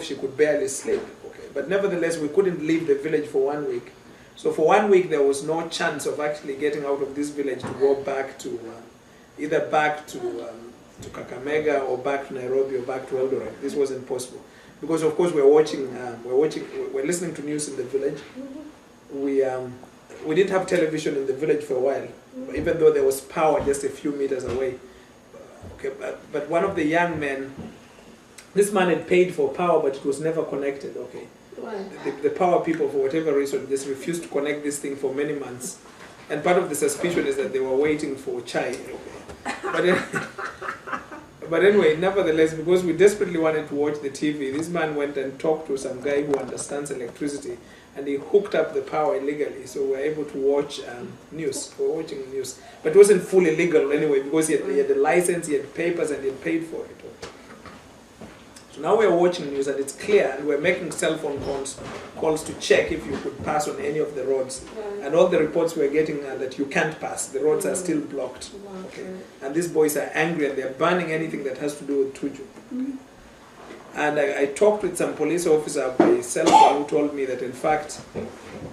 she could barely sleep. Okay, but nevertheless, we couldn't leave the village for 1 week. So for 1 week, there was no chance of actually getting out of this village to go back to either back to Kakamega or back to Nairobi or back to Eldoret. This wasn't possible because, of course, we're listening to news in the village. We didn't have television in the village for a while, even though there was power just a few meters away. Okay, but one of the young men, this man had paid for power, but it was never connected. Okay, the power people, for whatever reason, just refused to connect this thing for many months, and part of the suspicion is that they were waiting for chai. Okay, but anyway, nevertheless, because we desperately wanted to watch the TV, this man went and talked to some guy who understands electricity, and he hooked up the power illegally, so we were able to watch news. We were watching news, but it wasn't fully legal anyway, because he had the license, he had papers, and he had paid for it. So now we are watching news, and it's clear, and we're making cell phone calls to check if you could pass on any of the roads. And all the reports we're getting are that you can't pass. The roads are still blocked. Okay. And these boys are angry, and they're banning anything that has to do with Tuju. And I talked with some police officer by cell phone who told me that, in fact,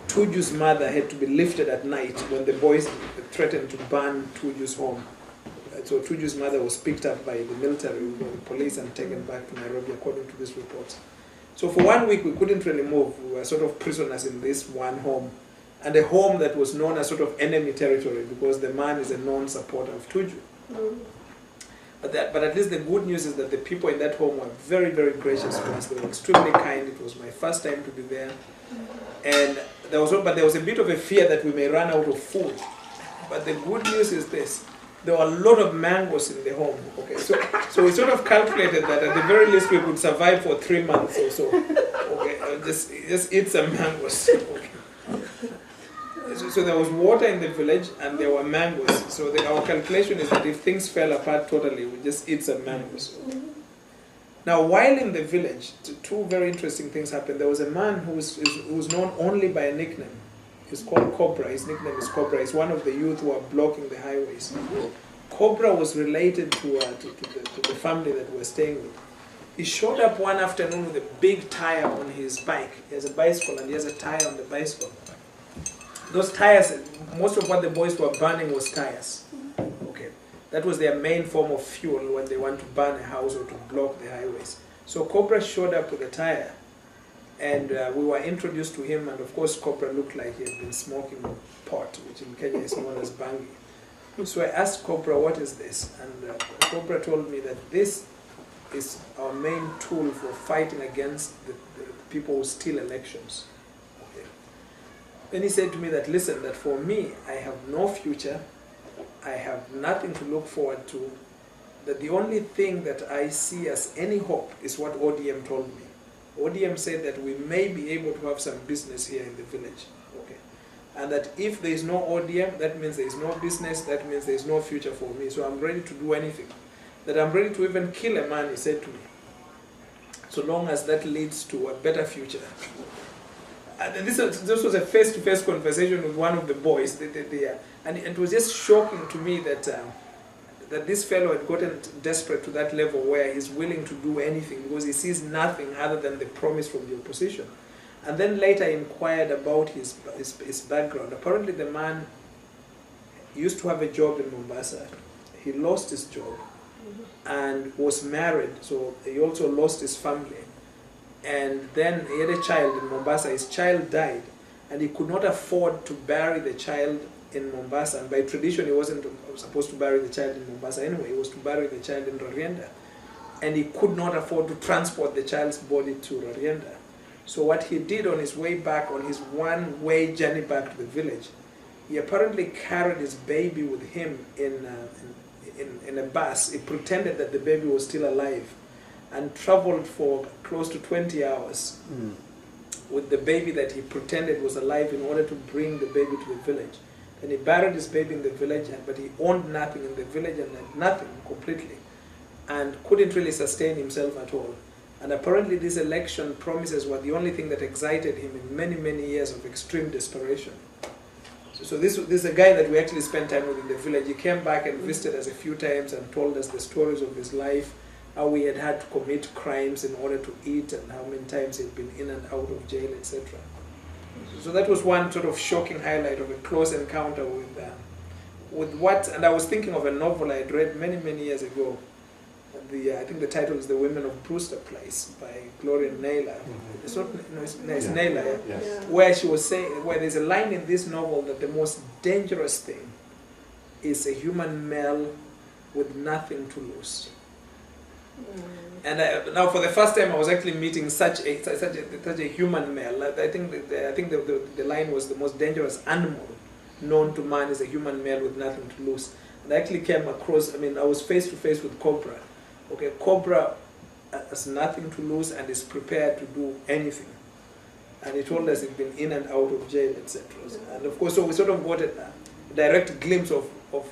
Tuju's mother had to be lifted at night when the boys threatened to burn Tuju's home. So Tuju's mother was picked up by the military, the police, and taken back to Nairobi, according to this report. So for 1 week, we couldn't really move. We were sort of prisoners in this one home, and a home that was known as sort of enemy territory because the man is a known supporter of Tuju. But at least the good news is that the people in that home were very, very gracious to us. They were extremely kind. It was my first time to be there. And there was a bit of a fear that we may run out of food. But the good news is this. There were a lot of mangoes in the home. Okay, so we sort of calculated that at the very least we could survive for 3 months or so. Okay, just eat some mangoes. Okay. So there was water in the village and there were mangoes. So our calculation is that if things fell apart totally, we just eat some mangoes. Now, while in the village, two very interesting things happened. There was a man who was known only by a nickname. He's called Cobra. His nickname is Cobra. He's one of the youth who are blocking the highways. Cobra was related to the family that we were staying with. He showed up one afternoon with a big tire on his bike. He has a bicycle and he has a tire on the bicycle. Those tires, most of what the boys were burning was tires. Okay, that was their main form of fuel when they want to burn a house or to block the highways. So Cobra showed up with a tire. And we were introduced to him, and of course Cobra looked like he had been smoking pot, which in Kenya is known as bangi. So I asked Cobra, what is this? And Cobra told me that this is our main tool for fighting against the people who steal elections. Okay. Then he said to me that, listen, that for me, I have no future, I have nothing to look forward to, that the only thing that I see as any hope is what ODM told me. ODM said that we may be able to have some business here in the village, okay, and that if there is no ODM, that means there is no business, that means there is no future for me, so I'm ready to do anything, that I'm ready to even kill a man, he said to me, so long as that leads to a better future. And this was a face-to-face conversation with one of the boys, and it was just shocking to me that that this fellow had gotten desperate to that level where he's willing to do anything because he sees nothing other than the promise from the opposition. And then later I inquired about his background. Apparently the man used to have a job in Mombasa. He lost his job and was married, so he also lost his family. And then he had a child in Mombasa. His child died, and he could not afford to bury the child in Mombasa, and by tradition he wasn't supposed to bury the child in Mombasa anyway, he was to bury the child in Rarienda, and he could not afford to transport the child's body to Rarienda. So what he did on his way back, on his one-way journey back to the village, he apparently carried his baby with him in a bus. He pretended that the baby was still alive and traveled for close to 20 hours with the baby that he pretended was alive in order to bring the baby to the village. And he buried his baby in the village, but he owned nothing in the village and had nothing completely, and couldn't really sustain himself at all. And apparently these election promises were the only thing that excited him in many, many years of extreme desperation. So this is a guy that we actually spent time with in the village. He came back and visited us a few times and told us the stories of his life how he had had to commit crimes in order to eat, and how many times he'd been in and out of jail, etc. So that was one sort of shocking highlight of a close encounter with what, and I was thinking of a novel I had read many, many years ago. I think the title is The Women of Brewster Place by Gloria Naylor. It's not, no, it's Naylor, yeah. Yes. Yeah. Where she was saying, where there's a line in this novel that the most dangerous thing is a human male with nothing to lose. And now, for the first time, I was actually meeting such a human male. I think the line was the most dangerous animal known to man is a human male with nothing to lose. And I actually came across. I mean, I was face to face with Cobra. Okay, Cobra has nothing to lose and is prepared to do anything. And he told us he'd been in and out of jail, etc. And of course, so we sort of got a direct glimpse of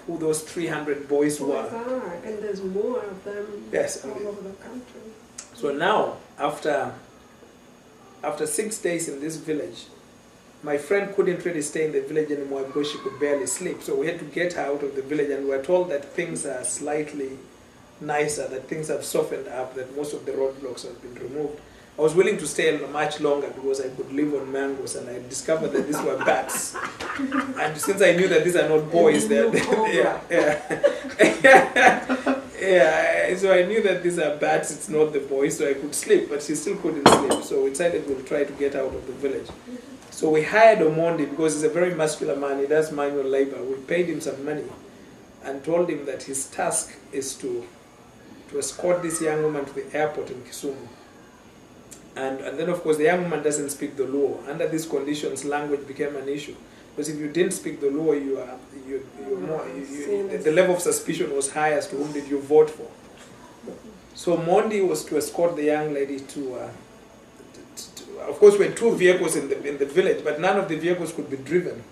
who those 300 boys were. And there's more of them, yes, all over the country. So now, after 6 days in this village, my friend couldn't really stay in the village anymore because she could barely sleep. So we had to get her out of the village, and we were told that things are slightly nicer, that things have softened up, that most of the roadblocks have been removed. I was willing to stay much longer because I could live on mangoes, and I discovered that these were bats. And since I knew that these are not boys, so I knew that these are bats, it's not the boys, so I could sleep, but she still couldn't sleep. So we decided we'll try to get out of the village. So we hired Omondi because he's a very muscular man, he does manual labor. We paid him some money and told him that his task is to escort this young woman to the airport in Kisumu. And then, of course, the young woman doesn't speak the Luo. Under these conditions, language became an issue. Because if you didn't speak the Luo, the level of suspicion was high as to whom did you vote for. So Mondi was to escort the young lady to of course, we had 2 vehicles in the village, but none of the vehicles could be driven.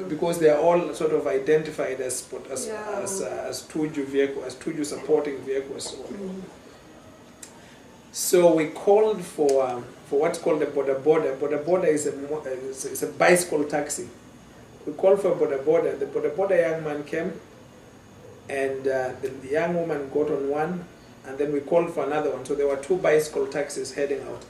Because they are all sort of identified as Tuju vehicles, as Tuju supporting vehicles. So we called for what's called a boda boda. Boda boda is a bicycle taxi. We called for a boda boda. The boda boda young man came, and the young woman got on one, and then we called for another one. So there were 2 bicycle taxis heading out.